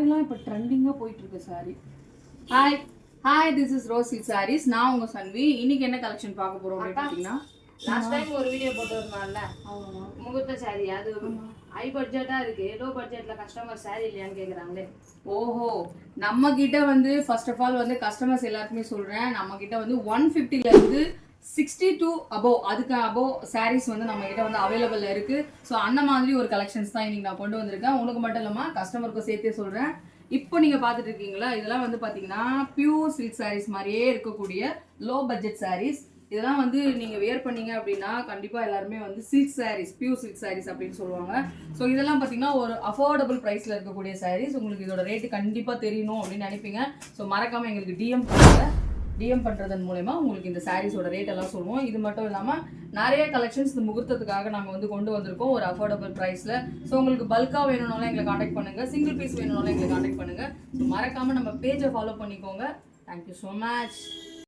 சாரீலாம் இப்போ ட்ரெண்டிங்காக போயிட்டு இருக்கு sari. Hi this is Rose Silk Sarees. நான் உங்க சன்வி. இன்னைக்கு என்ன கலெக்ஷன் பார்க்க போறோம் அப்படின்னு பார்த்தீங்கன்னா, லாஸ்ட் டைம் ஒரு வீடியோ போட்டுருந்தோம்ல முகூர்த்த சாரி, அது ஹை பட்ஜெட்டா இருக்கு, லோ பட்ஜெட்ல கஸ்டமர் சாரி இல்லையான்னு கேக்குறாங்களே. ஓஹோ, நம்ம கிட்ட வந்து ஃபர்ஸ்ட் ஆஃப் ஆல் வந்து கஸ்டமர்ஸ் எல்லாருக்குமே சொல்றேன், நம்ம கிட்ட வந்து 150ல இருந்து 62 அபோவ், அதுக்கு அபோவ் சாரீஸ் வந்து நம்ம கிட்ட வந்து அவைலபிள் இருக்கு. ஸோ அந்த மாதிரி ஒரு கலெக்ஷன்ஸ் தான் இன்னைக்கு நான் கொண்டு வந்திருக்கேன். உங்களுக்கு மட்டும் இல்லாம கஸ்டமருக்கும் சேர்த்தே சொல்றேன். இப்போ நீங்க பாத்துட்டு இருக்கீங்களா, இதெல்லாம் வந்து பாத்தீங்கன்னா பியூர் சில்க் சாரீஸ் மாதிரியே இருக்கக்கூடிய லோ பட்ஜெட் சாரீஸ். இதெல்லாம் வந்து நீங்க வேர் பண்ணீங்க அப்படின்னா கண்டிப்பா எல்லாருமே வந்து silk saris, pure silk saris அப்படின்னு சொல்லுவாங்க. ஸோ இதெல்லாம் பாத்தீங்கன்னா ஒரு அஃபோர்டபுள் பிரைஸ்ல இருக்கக்கூடிய சாரீஸ். உங்களுக்கு இதோட ரேட்டு கண்டிப்பா தெரியணும் அப்படின்னு நினைப்பீங்க. ஸோ மறக்காம எங்களுக்கு டிஎம் பண்ணுங்க. டிஎம் பண்ணுறதன் மூலமா உங்களுக்கு இந்த சாரீஸோட ரேட் எல்லாம் சொல்லுவோம். இது மட்டும் இல்லாமல் நிறைய கலெக்ஷன்ஸ் இந்த முகூர்த்தத்துக்காக நாங்கள் வந்து கொண்டு வந்திருக்கோம் ஒரு அஃபோர்டபுள் ப்ரைஸில். ஸோ உங்களுக்கு பல்காக வேணும்னாலும் எங்களை காண்டாக்ட் பண்ணுங்கள், சிங்கிள் பீஸ் வேணும்னாலும் எங்களை காண்டாக்ட் பண்ணுங்கள். ஸோ மறக்காமல் நம்ம பேஜை ஃபாலோ பண்ணிக்கோங்க. Thank you so much.